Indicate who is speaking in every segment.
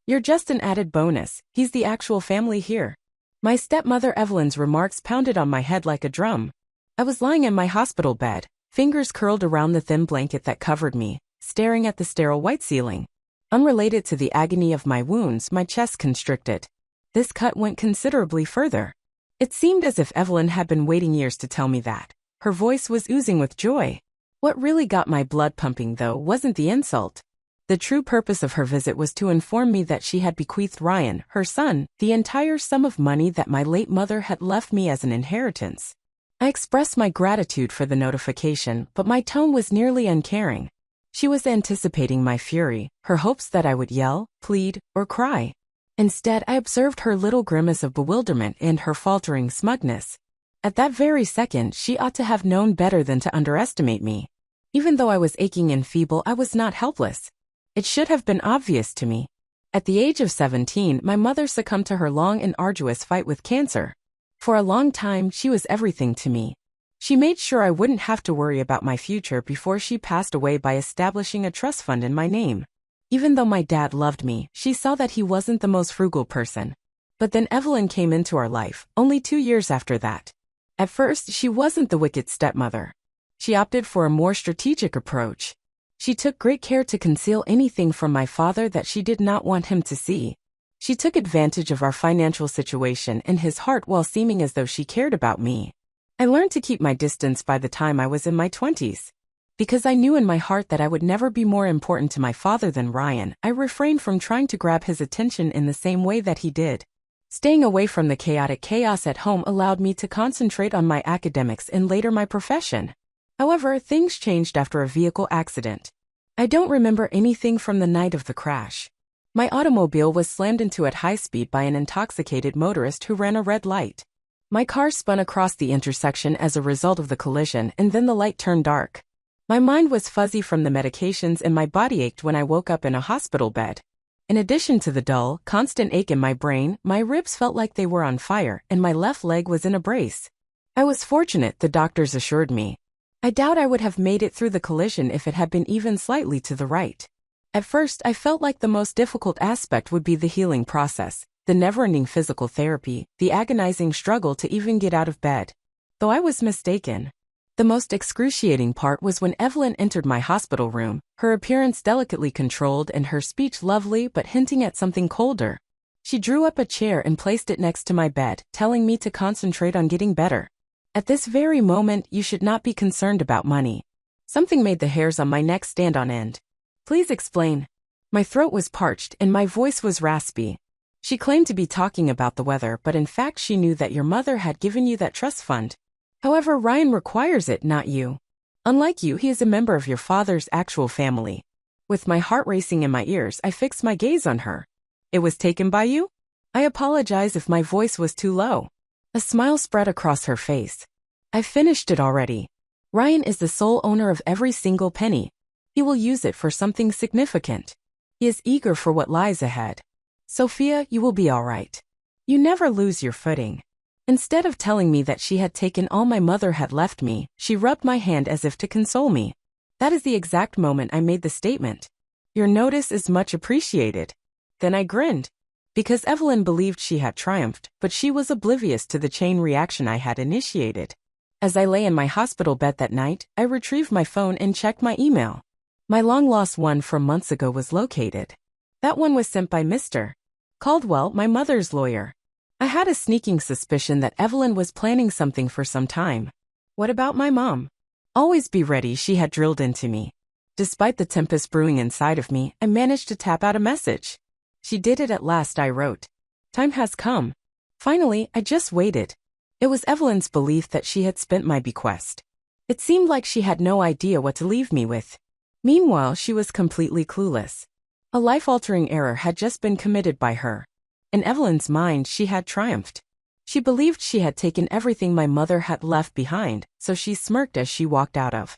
Speaker 1: You're just an added bonus, he's the actual family here. My stepmother Evelyn's remarks pounded on my head like a drum. I was lying in my hospital bed, fingers curled around the thin blanket that covered me, staring at the sterile white ceiling. Unrelated to the agony of my wounds, my chest constricted. This cut went considerably further. It seemed as if Evelyn had been waiting years to tell me that. Her voice was oozing with joy. What really got my blood pumping, though, wasn't the insult. The true purpose of her visit was to inform me that she had bequeathed Ryan, her son, the entire sum of money that my late mother had left me as an inheritance. I expressed my gratitude for the notification, but my tone was nearly uncaring. She was anticipating my fury, her hopes that I would yell, plead, or cry. Instead, I observed her little grimace of bewilderment and her faltering smugness. At that very second, she ought to have known better than to underestimate me. Even though I was aching and feeble, I was not helpless. It should have been obvious to me. At the age of 17, my mother succumbed to her long and arduous fight with cancer. For a long time, she was everything to me. She made sure I wouldn't have to worry about my future before she passed away by establishing a trust fund in my name. Even though my dad loved me, she saw that he wasn't the most frugal person. But then Evelyn came into our life, only 2 years after that. At first, she wasn't the wicked stepmother. She opted for a more strategic approach. She took great care to conceal anything from my father that she did not want him to see. She took advantage of our financial situation and his heart while seeming as though she cared about me. I learned to keep my distance by the time I was in my 20s. Because I knew in my heart that I would never be more important to my father than Ryan, I refrained from trying to grab his attention in the same way that he did. Staying away from the chaotic chaos at home allowed me to concentrate on my academics and later my profession. However, things changed after a vehicle accident. I don't remember anything from the night of the crash. My automobile was slammed into at high speed by an intoxicated motorist who ran a red light. My car spun across the intersection as a result of the collision, and then the light turned dark. My mind was fuzzy from the medications and my body ached when I woke up in a hospital bed. In addition to the dull, constant ache in my brain, my ribs felt like they were on fire and my left leg was in a brace. I was fortunate, the doctors assured me. I doubt I would have made it through the collision if it had been even slightly to the right. At first, I felt like the most difficult aspect would be the healing process, the never-ending physical therapy, the agonizing struggle to even get out of bed. Though I was mistaken. The most excruciating part was when Evelyn entered my hospital room, her appearance delicately controlled and her speech lovely but hinting at something colder. She drew up a chair and placed it next to my bed, telling me to concentrate on getting better. At this very moment, you should not be concerned about money. Something made the hairs on my neck stand on end. Please explain. My throat was parched and my voice was raspy. She claimed to be talking about the weather, but in fact she knew that your mother had given you that trust fund. However, Ryan requires it, not you. Unlike you, he is a member of your father's actual family. With my heart racing in my ears, I fixed my gaze on her. It was taken by you? I apologize if my voice was too low. A smile spread across her face. I finished it already. Ryan is the sole owner of every single penny. He will use it for something significant. He is eager for what lies ahead. Sophia, you will be all right. You never lose your footing. Instead of telling me that she had taken all my mother had left me, she rubbed my hand as if to console me. That is the exact moment I made the statement. Your notice is much appreciated. Then I grinned. Because Evelyn believed she had triumphed, but she was oblivious to the chain reaction I had initiated. As I lay in my hospital bed that night, I retrieved my phone and checked my email. My long-lost one from months ago was located. That one was sent by Mr. Caldwell, my mother's lawyer. I had a sneaking suspicion that Evelyn was planning something for some time. What about my mom? Always be ready, she had drilled into me. Despite the tempest brewing inside of me, I managed to tap out a message. She did it at last, I wrote. Time has come. Finally, I just waited. It was Evelyn's belief that she had spent my bequest. It seemed like she had no idea what to leave me with. Meanwhile, she was completely clueless. A life-altering error had just been committed by her. In Evelyn's mind, she had triumphed. She believed she had taken everything my mother had left behind, so she smirked as she walked out of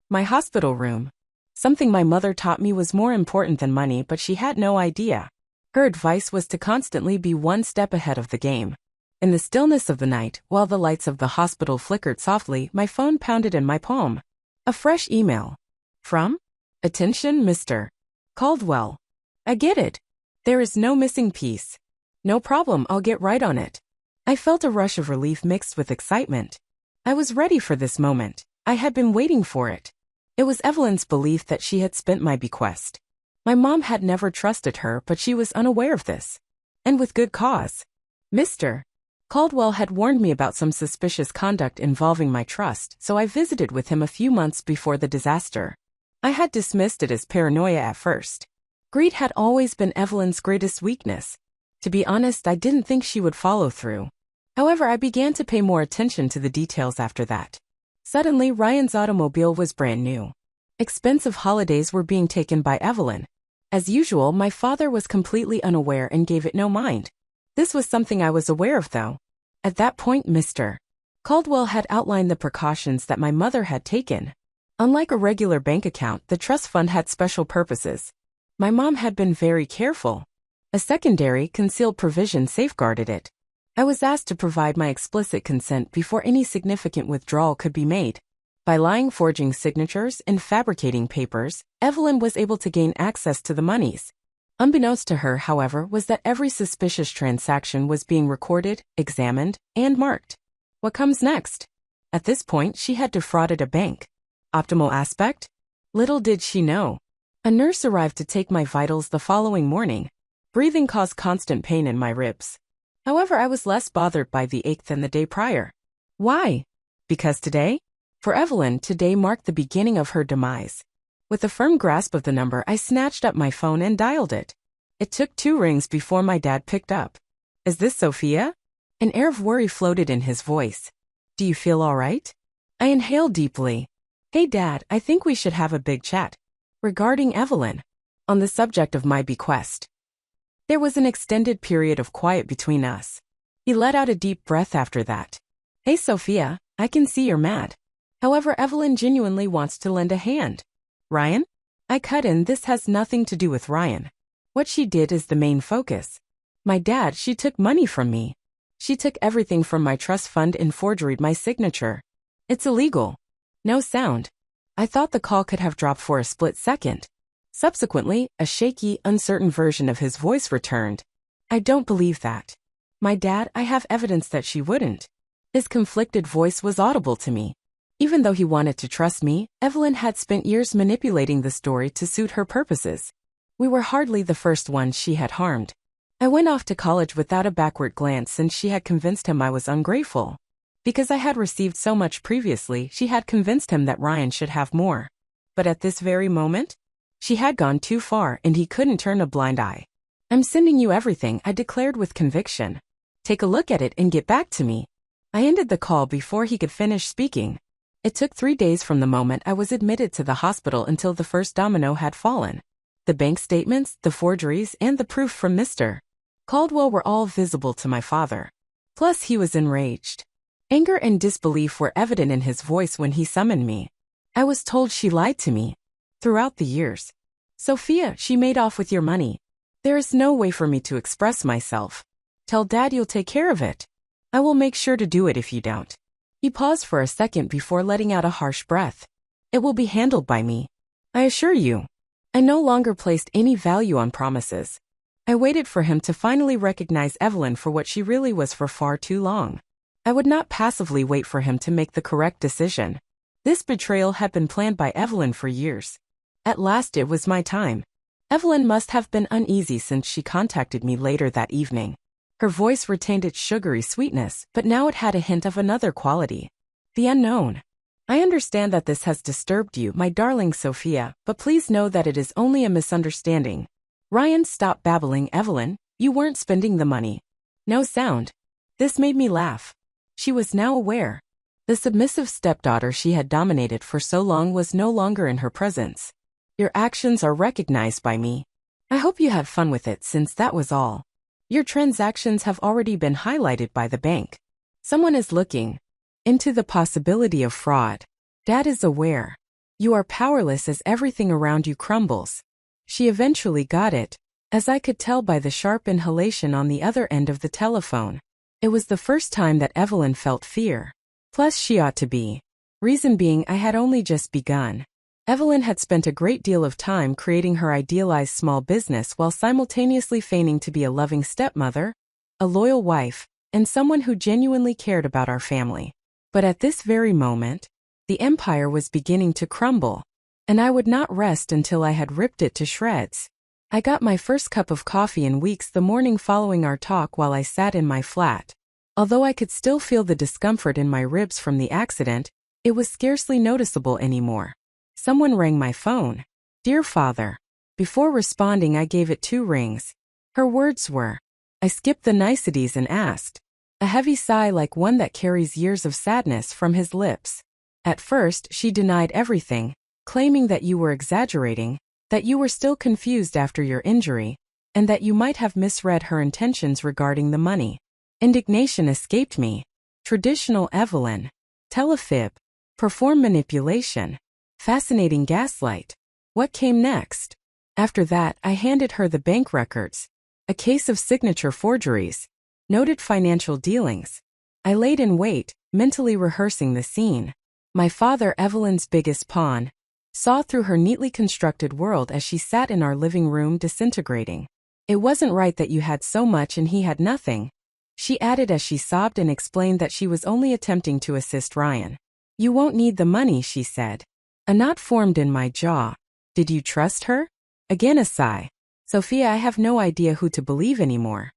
Speaker 1: my hospital room. Something my mother taught me was more important than money, but she had no idea. Her advice was to constantly be one step ahead of the game. In the stillness of the night, while the lights of the hospital flickered softly, my phone pounded in my palm. A fresh email. From? Attention, Mr. Caldwell. I get it. There is no missing piece. No problem, I'll get right on it. I felt a rush of relief mixed with excitement. I was ready for this moment. I had been waiting for it. It was Evelyn's belief that she had spent my bequest. My mom had never trusted her, but she was unaware of this. And with good cause. Mr. Caldwell had warned me about some suspicious conduct involving my trust, so I visited with him a few months before the disaster. I had dismissed it as paranoia at first. Greed had always been Evelyn's greatest weakness. To be honest, I didn't think she would follow through. However, I began to pay more attention to the details after that. Suddenly, Ryan's automobile was brand new. Expensive holidays were being taken by Evelyn. As usual, my father was completely unaware and gave it no mind. This was something I was aware of, though. At that point, Mr. Caldwell had outlined the precautions that my mother had taken. Unlike a regular bank account, the trust fund had special purposes. My mom had been very careful. A secondary, concealed provision safeguarded it. I was asked to provide my explicit consent before any significant withdrawal could be made. By lying, forging signatures, and fabricating papers, Evelyn was able to gain access to the monies. Unbeknownst to her, however, was that every suspicious transaction was being recorded, examined, and marked. What comes next? At this point, she had defrauded a bank. Optimal aspect? Little did she know. A nurse arrived to take my vitals the following morning. Breathing caused constant pain in my ribs. However, I was less bothered by the ache than the day prior. Why? Because today? For Evelyn, today marked the beginning of her demise. With a firm grasp of the number, I snatched up my phone and dialed it. It took 2 rings before my dad picked up. Is this Sophia? An air of worry floated in his voice. Do you feel all right? I inhaled deeply. Hey Dad, I think we should have a big chat. Regarding Evelyn. On the subject of my bequest. There was an extended period of quiet between us. He let out a deep breath after that. Hey Sophia, I can see you're mad. However, Evelyn genuinely wants to lend a hand. Ryan? I cut in, this has nothing to do with Ryan. What she did is the main focus. My dad, she took money from me. She took everything from my trust fund and forged my signature. It's illegal. No sound. I thought the call could have dropped for a split second. Subsequently, a shaky, uncertain version of his voice returned. I don't believe that. My dad, I have evidence that she wouldn't. His conflicted voice was audible to me. Even though he wanted to trust me, Evelyn had spent years manipulating the story to suit her purposes. We were hardly the first ones she had harmed. I went off to college without a backward glance since she had convinced him I was ungrateful. Because I had received so much previously, she had convinced him that Ryan should have more. But at this very moment, she had gone too far and he couldn't turn a blind eye. I'm sending you everything, I declared with conviction. Take a look at it and get back to me. I ended the call before he could finish speaking. It took 3 days from the moment I was admitted to the hospital until the first domino had fallen. The bank statements, the forgeries, and the proof from Mr. Caldwell were all visible to my father. Plus, he was enraged. Anger and disbelief were evident in his voice when he summoned me. I was told she lied to me. Throughout the years. Sophia, she made off with your money. There is no way for me to express myself. Tell Dad you'll take care of it. I will make sure to do it if you don't. He paused for a second before letting out a harsh breath. It will be handled by me. I assure you. I no longer placed any value on promises. I waited for him to finally recognize Evelyn for what she really was for far too long. I would not passively wait for him to make the correct decision. This betrayal had been planned by Evelyn for years. At last it was my time. Evelyn must have been uneasy since she contacted me later that evening. Her voice retained its sugary sweetness, but now it had a hint of another quality. The unknown. I understand that this has disturbed you, my darling Sophia, but please know that it is only a misunderstanding. Ryan, stop babbling, Evelyn. You weren't spending the money. No sound. This made me laugh. She was now aware. The submissive stepdaughter she had dominated for so long was no longer in her presence. Your actions are recognized by me. I hope you had fun with it since that was all. Your transactions have already been highlighted by the bank. Someone is looking into the possibility of fraud. Dad is aware. You are powerless as everything around you crumbles. She eventually got it, as I could tell by the sharp inhalation on the other end of the telephone. It was the first time that Evelyn felt fear. Plus she ought to be. Reason being, I had only just begun. Evelyn had spent a great deal of time creating her idealized small business while simultaneously feigning to be a loving stepmother, a loyal wife, and someone who genuinely cared about our family. But at this very moment, the empire was beginning to crumble, and I would not rest until I had ripped it to shreds. I got my first cup of coffee in weeks the morning following our talk while I sat in my flat. Although I could still feel the discomfort in my ribs from the accident, it was scarcely noticeable anymore. Someone rang my phone. "Dear Father." Before responding, I gave it 2 rings. Her words were. I skipped the niceties and asked. A heavy sigh like one that carries years of sadness from his lips. At first, she denied everything, claiming that you were exaggerating, that you were still confused after your injury, and that you might have misread her intentions regarding the money. Indignation escaped me. Traditional Evelyn. Tell a fib. Perform manipulation. Fascinating gaslight. What came next? After that, I handed her the bank records. A case of signature forgeries. Noted financial dealings. I laid in wait, mentally rehearsing the scene. My father, Evelyn's biggest pawn, saw through her neatly constructed world as she sat in our living room disintegrating. It wasn't right that you had so much and he had nothing, she added as she sobbed and explained that she was only attempting to assist Ryan. You won't need the money, she said. A knot formed in my jaw. Did you trust her? Again a sigh. Sophia, I have no idea who to believe anymore.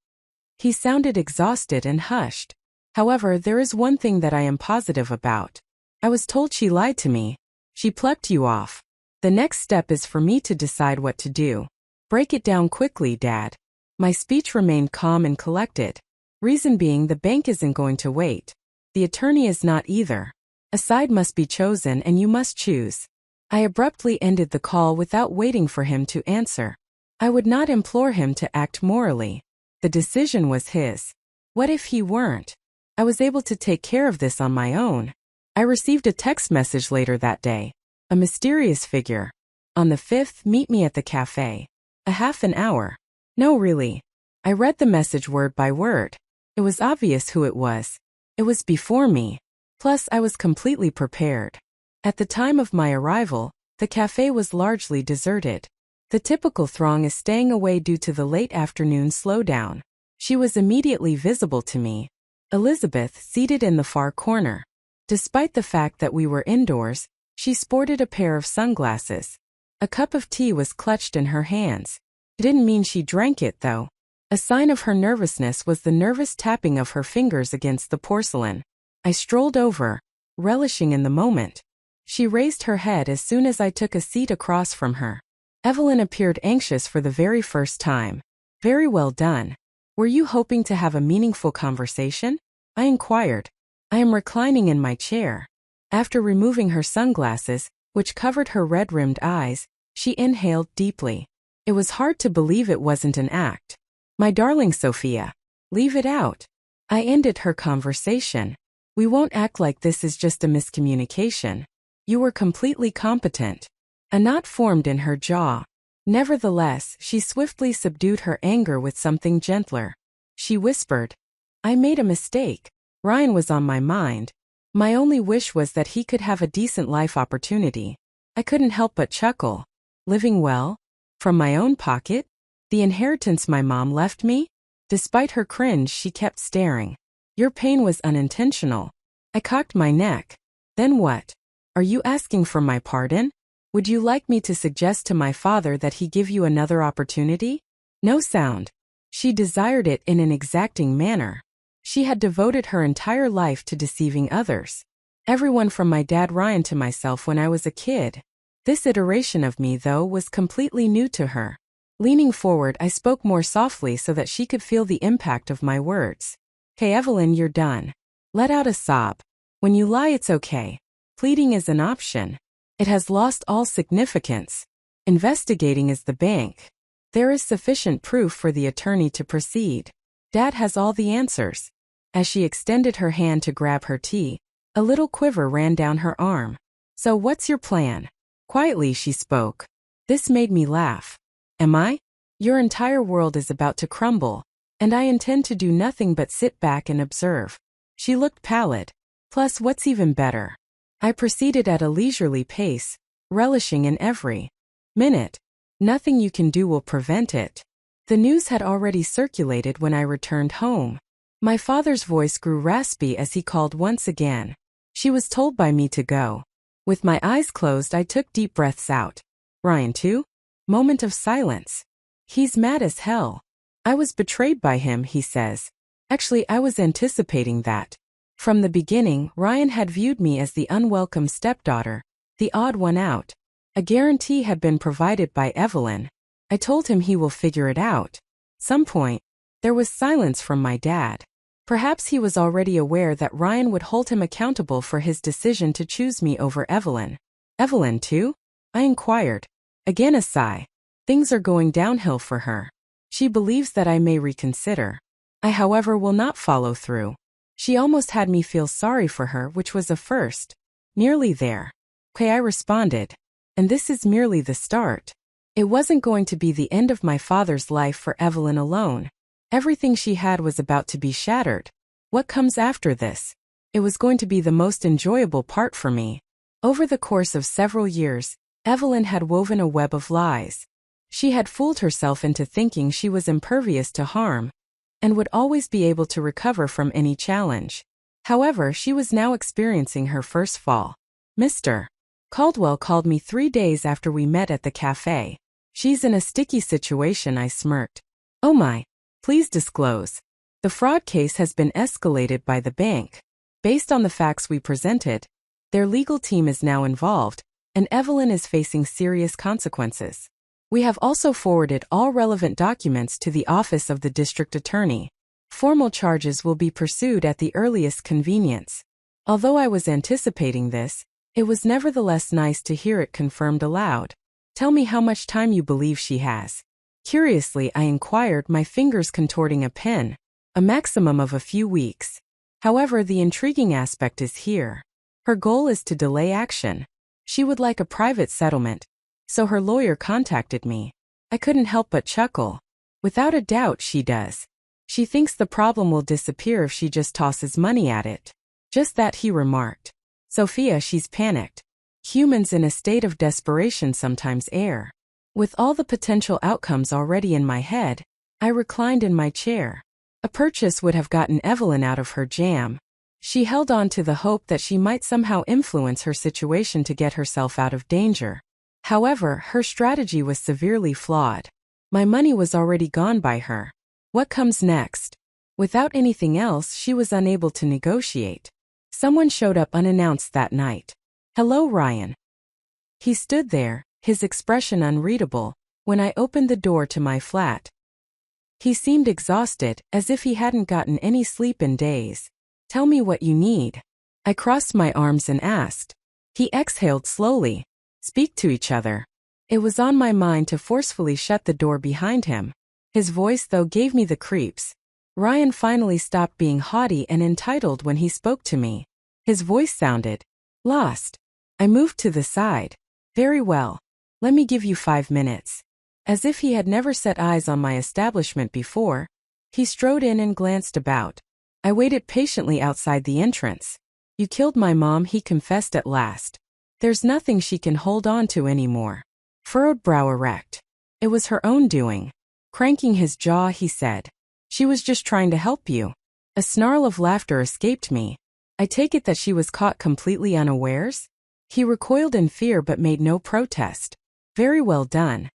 Speaker 1: He sounded exhausted and hushed. However, there is one thing that I am positive about. I was told she lied to me. She plucked you off. The next step is for me to decide what to do. Break it down quickly, Dad. My speech remained calm and collected. Reason being, the bank isn't going to wait. The attorney is not either. A side must be chosen and you must choose. I abruptly ended the call without waiting for him to answer. I would not implore him to act morally. The decision was his. What if he weren't? I was able to take care of this on my own. I received a text message later that day. A mysterious figure. On the 5th, meet me at the cafe. A half an hour. No, really. I read the message word by word. It was obvious who it was. It was before me. Plus, I was completely prepared. At the time of my arrival, the cafe was largely deserted. The typical throng is staying away due to the late afternoon slowdown. She was immediately visible to me. Elizabeth, seated in the far corner. Despite the fact that we were indoors, she sported a pair of sunglasses. A cup of tea was clutched in her hands. It didn't mean she drank it, though. A sign of her nervousness was the nervous tapping of her fingers against the porcelain. I strolled over, relishing in the moment. She raised her head as soon as I took a seat across from her. Evelyn appeared anxious for the very first time. Very well done. Were you hoping to have a meaningful conversation? I inquired. I am reclining in my chair. After removing her sunglasses, which covered her red-rimmed eyes, she inhaled deeply. It was hard to believe it wasn't an act. My darling Sophia, leave it out. I ended her conversation. We won't act like this is just a miscommunication. You were completely competent. A knot formed in her jaw. Nevertheless, she swiftly subdued her anger with something gentler. She whispered, I made a mistake. Ryan was on my mind. My only wish was that he could have a decent life opportunity. I couldn't help but chuckle. Living well? From my own pocket? The inheritance my mom left me? Despite her cringe, she kept staring. Your pain was unintentional. I cocked my neck. Then what? Are you asking for my pardon? Would you like me to suggest to my father that he give you another opportunity? No sound. She desired it in an exacting manner. She had devoted her entire life to deceiving others. Everyone from my dad Ryan to myself when I was a kid. This iteration of me, though, was completely new to her. Leaning forward, I spoke more softly so that she could feel the impact of my words. Okay, Evelyn, you're done. Let out a sob. When you lie, it's okay. Pleading is an option. It has lost all significance. Investigating is the bank. There is sufficient proof for the attorney to proceed. Dad has all the answers. As she extended her hand to grab her tea, a little quiver ran down her arm. So what's your plan? Quietly she spoke. This made me laugh. Am I? Your entire world is about to crumble, and I intend to do nothing but sit back and observe. She looked pallid. Plus, what's even better? I proceeded at a leisurely pace, relishing in every minute. Nothing you can do will prevent it. The news had already circulated when I returned home. My father's voice grew raspy as he called once again. She was told by me to go. With my eyes closed, I took deep breaths out. Ryan too? Moment of silence. He's mad as hell. I was betrayed by him, he says. Actually, I was anticipating that. From the beginning, Ryan had viewed me as the unwelcome stepdaughter, the odd one out. A guarantee had been provided by Evelyn. I told him he will figure it out. Some point, there was silence from my dad. Perhaps he was already aware that Ryan would hold him accountable for his decision to choose me over Evelyn. Evelyn too? I inquired. Again a sigh. Things are going downhill for her. She believes that I may reconsider. I, however, will not follow through. She almost had me feel sorry for her, which was a first. Nearly there. Okay, I responded. And this is merely the start. It wasn't going to be the end of my father's life for Evelyn alone. Everything she had was about to be shattered. What comes after this? It was going to be the most enjoyable part for me. Over the course of several years, Evelyn had woven a web of lies. She had fooled herself into thinking she was impervious to harm and would always be able to recover from any challenge. However, she was now experiencing her first fall. Mr. Caldwell called me 3 days after we met at the cafe. She's in a sticky situation, I smirked. Oh my. Please disclose. The fraud case has been escalated by the bank. Based on the facts we presented, their legal team is now involved, and Evelyn is facing serious consequences. We have also forwarded all relevant documents to the office of the district attorney. Formal charges will be pursued at the earliest convenience. Although I was anticipating this, it was nevertheless nice to hear it confirmed aloud. Tell me how much time you believe she has. Curiously, I inquired, my fingers contorting a pen. A maximum of a few weeks. However, the intriguing aspect is here. Her goal is to delay action. She would like a private settlement, so her lawyer contacted me. I couldn't help but chuckle. Without a doubt she does. She thinks the problem will disappear if she just tosses money at it. Just that, he remarked. Sophia, she's panicked. Humans in a state of desperation sometimes err. With all the potential outcomes already in my head, I reclined in my chair. A purchase would have gotten Evelyn out of her jam. She held on to the hope that she might somehow influence her situation to get herself out of danger. However, her strategy was severely flawed. My money was already gone by her. What comes next? Without anything else, she was unable to negotiate. Someone showed up unannounced that night. Hello, Ryan. He stood there, his expression unreadable, when I opened the door to my flat. He seemed exhausted, as if he hadn't gotten any sleep in days. Tell me what you need. I crossed my arms and asked. He exhaled slowly. Speak to each other. It was on my mind to forcefully shut the door behind him. His voice, though, gave me the creeps. Ryan finally stopped being haughty and entitled when he spoke to me. His voice sounded lost. I moved to the side. Very well. Let me give you 5 minutes. As if he had never set eyes on my establishment before, he strode in and glanced about. I waited patiently outside the entrance. You killed my mom, he confessed at last. There's nothing she can hold on to anymore. Furrowed brow erect. It was her own doing. Cranking his jaw, he said. She was just trying to help you. A snarl of laughter escaped me. I take it that she was caught completely unawares? He recoiled in fear but made no protest. Very well done.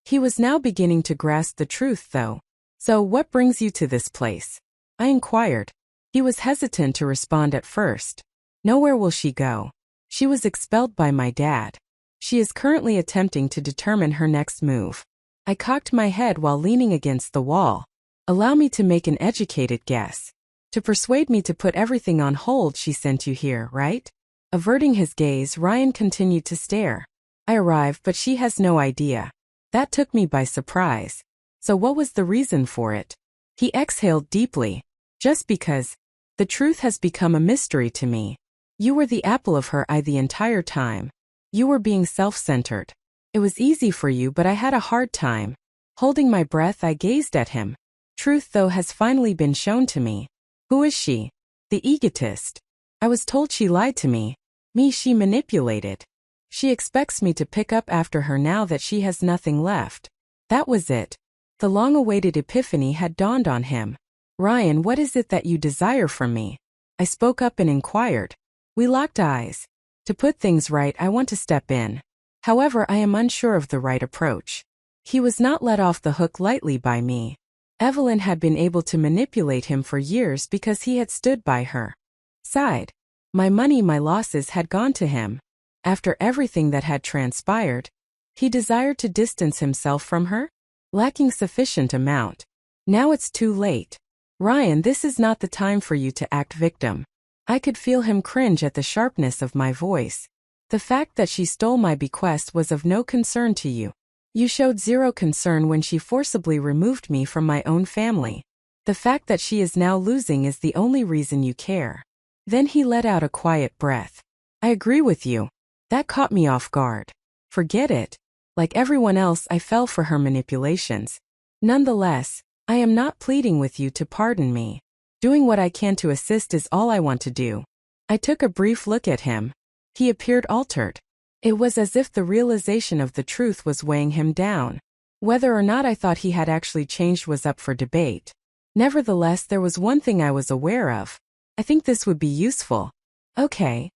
Speaker 1: He was now beginning to grasp the truth, though. So what brings you to this place? I inquired. He was hesitant to respond at first. Nowhere will she go. She was expelled by my dad. She is currently attempting to determine her next move. I cocked my head while leaning against the wall. Allow me to make an educated guess. To persuade me to put everything on hold, she sent you here, right? Averting his gaze, Ryan continued to stare. I arrived, but she has no idea. That took me by surprise. So what was the reason for it? He exhaled deeply. Just because. The truth has become a mystery to me. You were the apple of her eye the entire time. You were being self-centered. It was easy for you, but I had a hard time. Holding my breath, I gazed at him. Truth, though, has finally been shown to me. Who is she? The egotist. I was told she lied to me. Me she manipulated. She expects me to pick up after her now that she has nothing left. That was it. The long-awaited epiphany had dawned on him. Ryan, what is it that you desire from me? I spoke up and inquired. We locked eyes. To put things right, I want to step in. However, I am unsure of the right approach. He was not let off the hook lightly by me. Evelyn had been able to manipulate him for years because he had stood by her side. My money, my losses had gone to him. After everything that had transpired, he desired to distance himself from her, lacking sufficient amount. Now it's too late. Ryan, this is not the time for you to act victim. I could feel him cringe at the sharpness of my voice. The fact that she stole my bequest was of no concern to you. You showed zero concern when she forcibly removed me from my own family. The fact that she is now losing is the only reason you care. Then he let out a quiet breath. I agree with you. That caught me off guard. Forget it. Like everyone else, I fell for her manipulations. Nonetheless, I am not pleading with you to pardon me. Doing what I can to assist is all I want to do. I took a brief look at him. He appeared altered. It was as if the realization of the truth was weighing him down. Whether or not I thought he had actually changed was up for debate. Nevertheless, there was one thing I was aware of. I think this would be useful. Okay.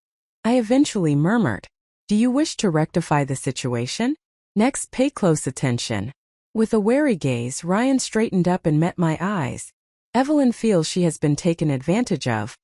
Speaker 1: I eventually murmured. Do you wish to rectify the situation? Next, pay close attention. With a wary gaze, Ryan straightened up and met my eyes. Evelyn feels she has been taken advantage of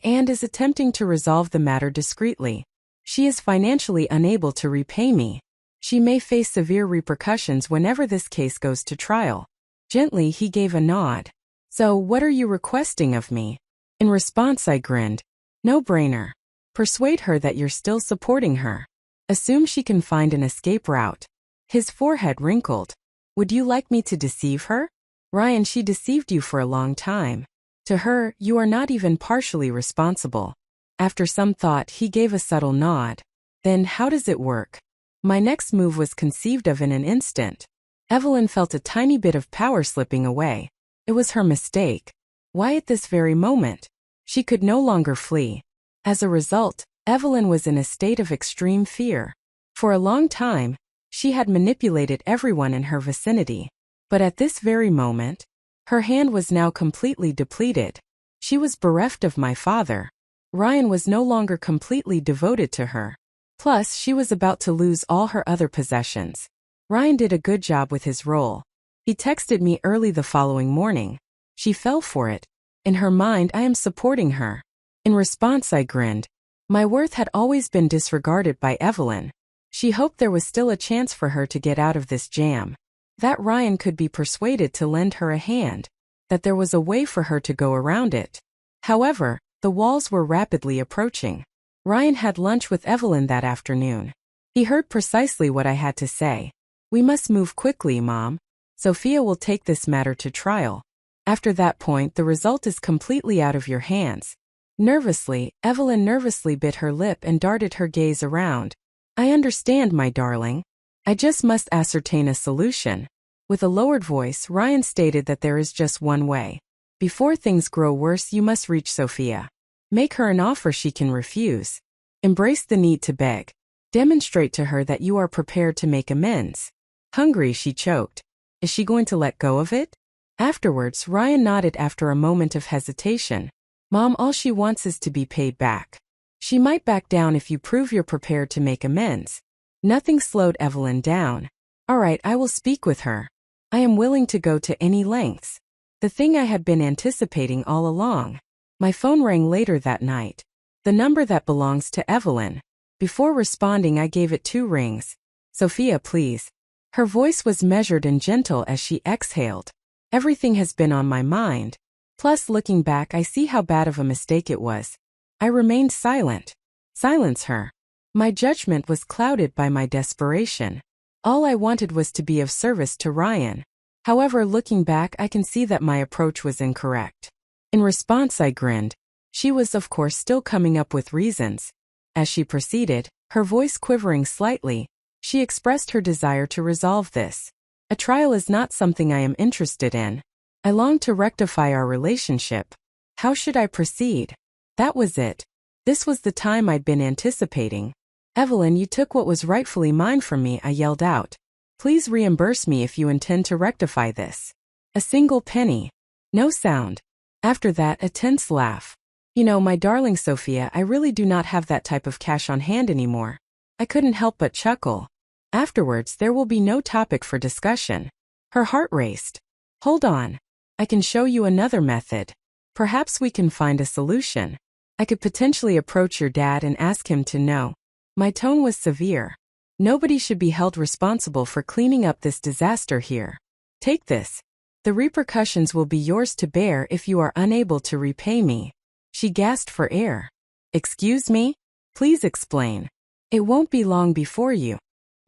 Speaker 1: and is attempting to resolve the matter discreetly. She is financially unable to repay me. She may face severe repercussions whenever this case goes to trial. Gently, he gave a nod. So, what are you requesting of me? In response, I grinned. No-brainer. Persuade her that you're still supporting her. Assume she can find an escape route. His forehead wrinkled. Would you like me to deceive her? Ryan, she deceived you for a long time. To her, you are not even partially responsible. After some thought, he gave a subtle nod. Then how does it work? My next move was conceived of in an instant. Evelyn felt a tiny bit of power slipping away. It was her mistake. Why at this very moment? She could no longer flee. As a result, Evelyn was in a state of extreme fear. For a long time, she had manipulated everyone in her vicinity. But at this very moment, her hand was now completely depleted. She was bereft of my father. Ryan was no longer completely devoted to her. Plus, she was about to lose all her other possessions. Ryan did a good job with his role. He texted me early the following morning. She fell for it. In her mind, I am supporting her. In response, I grinned. My worth had always been disregarded by Evelyn. She hoped there was still a chance for her to get out of this jam. That Ryan could be persuaded to lend her a hand. That there was a way for her to go around it. However, the walls were rapidly approaching. Ryan had lunch with Evelyn that afternoon. He heard precisely what I had to say. We must move quickly, Mom. Sophia will take this matter to trial. After that point, the result is completely out of your hands. Nervously, Evelyn nervously bit her lip and darted her gaze around. I understand, my darling. I just must ascertain a solution. With a lowered voice, Ryan stated that there is just one way. Before things grow worse, you must reach Sophia. Make her an offer she can refuse. Embrace the need to beg. Demonstrate to her that you are prepared to make amends. Hungry, she choked. Is she going to let go of it? Afterwards, Ryan nodded after a moment of hesitation. Mom, all she wants is to be paid back. She might back down if you prove you're prepared to make amends. Nothing slowed Evelyn down. All right, I will speak with her. I am willing to go to any lengths. The thing I had been anticipating all along. My phone rang later that night. The number that belongs to Evelyn. Before responding, I gave it 2 rings. Sophia, please. Her voice was measured and gentle as she exhaled. Everything has been on my mind. Plus, looking back, I see how bad of a mistake it was. I remained silent. Silence her. My judgment was clouded by my desperation. All I wanted was to be of service to Ryan. However, looking back, I can see that my approach was incorrect. In response, I grinned. She was, of course, still coming up with reasons. As she proceeded, her voice quivering slightly, she expressed her desire to resolve this. A trial is not something I am interested in. I long to rectify our relationship. How should I proceed? That was it. This was the time I'd been anticipating. "Evelyn, you took what was rightfully mine from me," I yelled out. "Please reimburse me if you intend to rectify this." A single penny. No sound. After that, a tense laugh. "You know, my darling Sophia, I really do not have that type of cash on hand anymore." I couldn't help but chuckle. Afterwards, there will be no topic for discussion. Her heart raced. "Hold on. I can show you another method. Perhaps we can find a solution. I could potentially approach your dad and ask him to know." My tone was severe. "Nobody should be held responsible for cleaning up this disaster here. Take this. The repercussions will be yours to bear if you are unable to repay me." She gasped for air. "Excuse me? Please explain." "It won't be long before you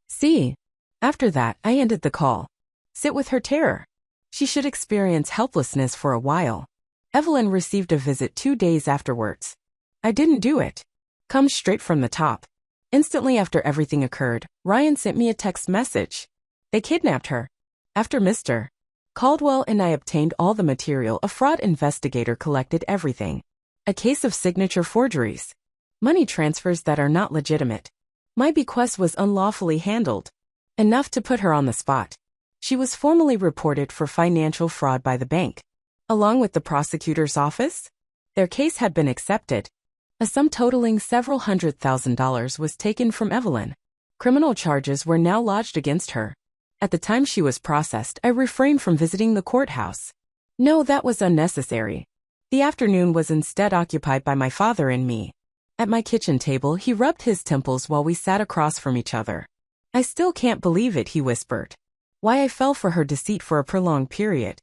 Speaker 1: see." After that, I ended the call. Sit with her terror. She should experience helplessness for a while. Evelyn received a visit 2 days afterwards. I didn't do it. Comes straight from the top. Instantly after everything occurred, Ryan sent me a text message. They kidnapped her. After Mr. Caldwell and I obtained all the material, a fraud investigator collected everything. A case of signature forgeries. Money transfers that are not legitimate. My bequest was unlawfully handled. Enough to put her on the spot. She was formally reported for financial fraud by the bank. Along with the prosecutor's office, their case had been accepted. A sum totaling several $100,000 was taken from Evelyn. Criminal charges were now lodged against her. At the time she was processed, I refrained from visiting the courthouse. No, that was unnecessary. The afternoon was instead occupied by my father and me. At my kitchen table, he rubbed his temples while we sat across from each other. "I still can't believe it," he whispered. "Why I fell for her deceit for a prolonged period."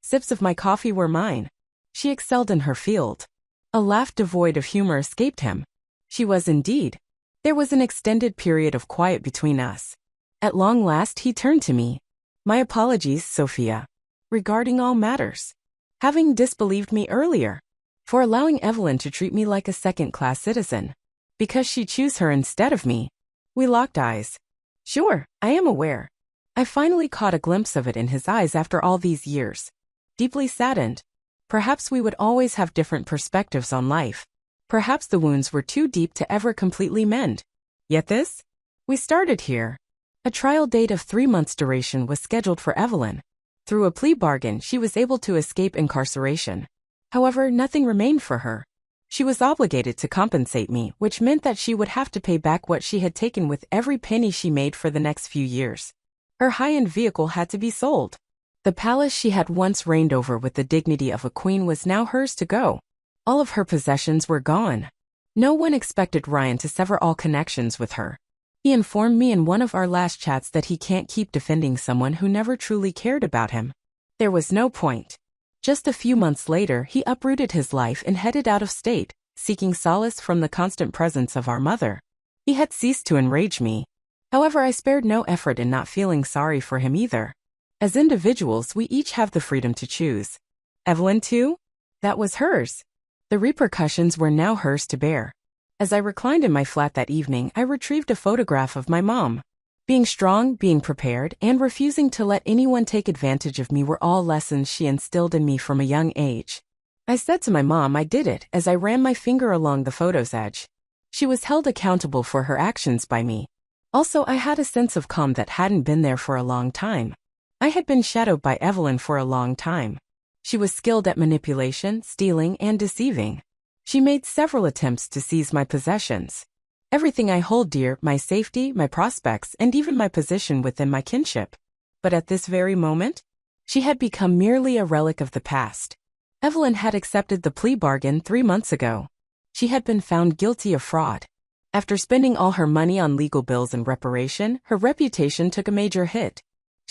Speaker 1: Sips of my coffee were mine. She excelled in her field. A laugh devoid of humor escaped him. She was indeed. There was an extended period of quiet between us. At long last he turned to me. "My apologies, Sophia. Regarding all matters. Having disbelieved me earlier. For allowing Evelyn to treat me like a second-class citizen. Because she chose her instead of me." We locked eyes. "Sure, I am aware." I finally caught a glimpse of it in his eyes after all these years. Deeply saddened. Perhaps we would always have different perspectives on life. Perhaps the wounds were too deep to ever completely mend. Yet this? We started here. A trial date of 3 months' duration was scheduled for Evelyn. Through a plea bargain, she was able to escape incarceration. However, nothing remained for her. She was obligated to compensate me, which meant that she would have to pay back what she had taken with every penny she made for the next few years. Her high-end vehicle had to be sold. The palace she had once reigned over with the dignity of a queen was now hers to go. All of her possessions were gone. No one expected Ryan to sever all connections with her. He informed me in one of our last chats that he can't keep defending someone who never truly cared about him. There was no point. Just a few months later, he uprooted his life and headed out of state, seeking solace from the constant presence of our mother. He had ceased to enrage me. However, I spared no effort in not feeling sorry for him either. As individuals, we each have the freedom to choose. Evelyn, too? That was hers. The repercussions were now hers to bear. As I reclined in my flat that evening, I retrieved a photograph of my mom. Being strong, being prepared, and refusing to let anyone take advantage of me were all lessons she instilled in me from a young age. I said to my mom I did it as I ran my finger along the photo's edge. She was held accountable for her actions by me. Also, I had a sense of calm that hadn't been there for a long time. I had been shadowed by Evelyn for a long time. She was skilled at manipulation, stealing, and deceiving. She made several attempts to seize my possessions. Everything I hold dear, my safety, my prospects, and even my position within my kinship. But at this very moment, she had become merely a relic of the past. Evelyn had accepted the plea bargain 3 months ago. She had been found guilty of fraud. After spending all her money on legal bills and reparation, her reputation took a major hit.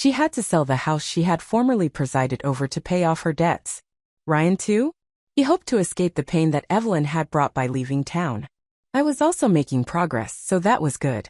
Speaker 1: She had to sell the house she had formerly presided over to pay off her debts. Ryan, too? He hoped to escape the pain that Evelyn had brought by leaving town. I was also making progress, so that was good.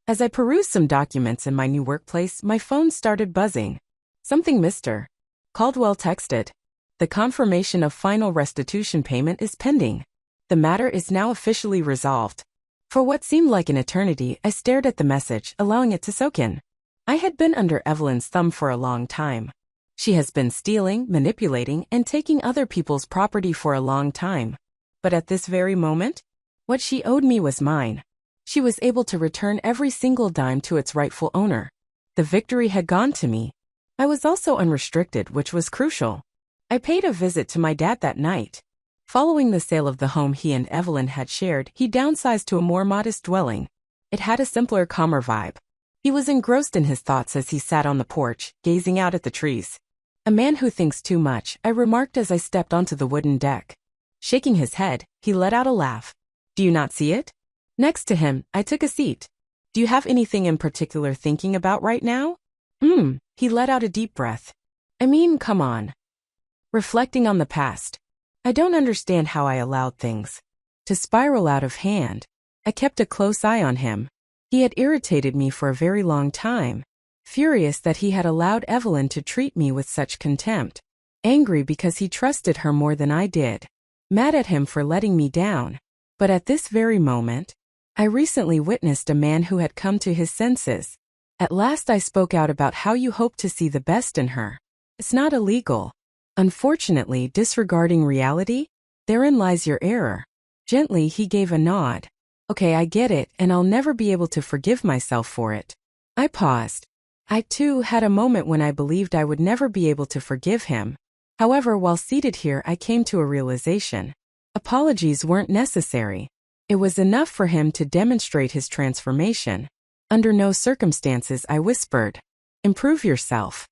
Speaker 1: As I perused some documents in my new workplace, my phone started buzzing. Something Mr. Caldwell texted. The confirmation of final restitution payment is pending. The matter is now officially resolved. For what seemed like an eternity, I stared at the message, allowing it to soak in. I had been under Evelyn's thumb for a long time. She has been stealing, manipulating, and taking other people's property for a long time. But at this very moment, what she owed me was mine. She was able to return every single dime to its rightful owner. The victory had gone to me. I was also unrestricted, which was crucial. I paid a visit to my dad that night. Following the sale of the home he and Evelyn had shared, he downsized to a more modest dwelling. It had a simpler, calmer vibe. He was engrossed in his thoughts as he sat on the porch, gazing out at the trees. A man who thinks too much, I remarked as I stepped onto the wooden deck. Shaking his head, he let out a laugh. Do you not see it? Next to him, I took a seat. Do you have anything in particular thinking about right now? He let out a deep breath. I mean, come on. Reflecting on the past. I don't understand how I allowed things to spiral out of hand. I kept a close eye on him. He had irritated me for a very long time. Furious that he had allowed Evelyn to treat me with such contempt. Angry because he trusted her more than I did. Mad at him for letting me down. But at this very moment, I recently witnessed a man who had come to his senses. At last I spoke out about how you hope to see the best in her. It's not illegal. Unfortunately, disregarding reality, therein lies your error. Gently, he gave a nod. Okay, I get it, and I'll never be able to forgive myself for it. I paused. I too had a moment when I believed I would never be able to forgive him. However, while seated here, I came to a realization. Apologies weren't necessary. It was enough for him to demonstrate his transformation. Under no circumstances, I whispered, improve yourself.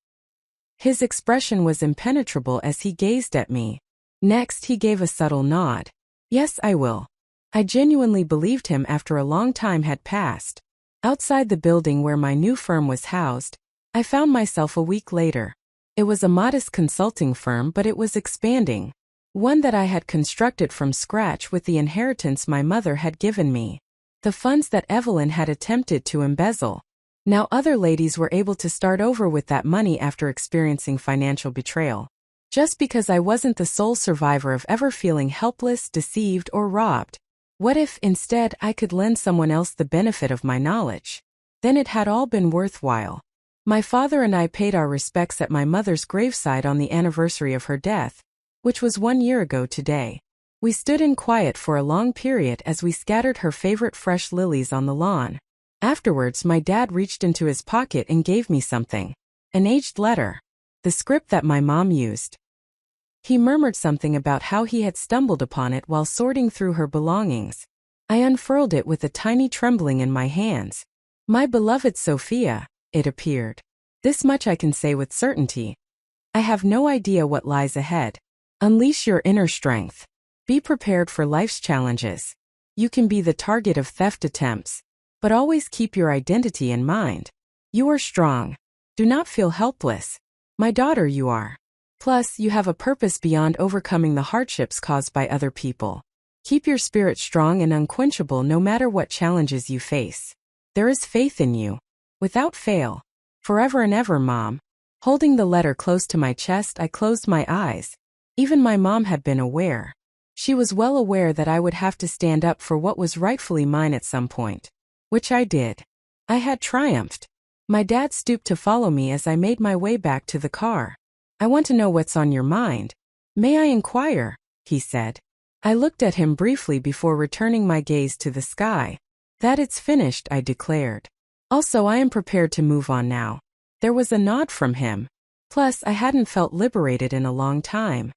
Speaker 1: His expression was impenetrable as he gazed at me. Next, he gave a subtle nod. Yes, I will. I genuinely believed him after a long time had passed. Outside the building where my new firm was housed, I found myself a week later. It was a modest consulting firm, but it was expanding. One that I had constructed from scratch with the inheritance my mother had given me. The funds that Evelyn had attempted to embezzle. Now other ladies were able to start over with that money after experiencing financial betrayal. Just because I wasn't the sole survivor of ever feeling helpless, deceived, or robbed. What if, instead, I could lend someone else the benefit of my knowledge? Then it had all been worthwhile. My father and I paid our respects at my mother's graveside on the anniversary of her death, which was 1 year ago today. We stood in quiet for a long period as we scattered her favorite fresh lilies on the lawn. Afterwards, my dad reached into his pocket and gave me something. An aged letter. The script that my mom used. He murmured something about how he had stumbled upon it while sorting through her belongings. I unfurled it with a tiny trembling in my hands. My beloved Sophia, it appeared. This much I can say with certainty. I have no idea what lies ahead. Unleash your inner strength. Be prepared for life's challenges. You can be the target of theft attempts, but always keep your identity in mind. You are strong. Do not feel helpless. My daughter, you are. Plus, you have a purpose beyond overcoming the hardships caused by other people. Keep your spirit strong and unquenchable no matter what challenges you face. There is faith in you. Without fail. Forever and ever, Mom. Holding the letter close to my chest, I closed my eyes. Even my mom had been aware. She was well aware that I would have to stand up for what was rightfully mine at some point. Which I did. I had triumphed. My dad stooped to follow me as I made my way back to the car. I want to know what's on your mind. May I inquire? He said. I looked at him briefly before returning my gaze to the sky. That it's finished, I declared. Also, I am prepared to move on now. There was a nod from him. Plus, I hadn't felt liberated in a long time.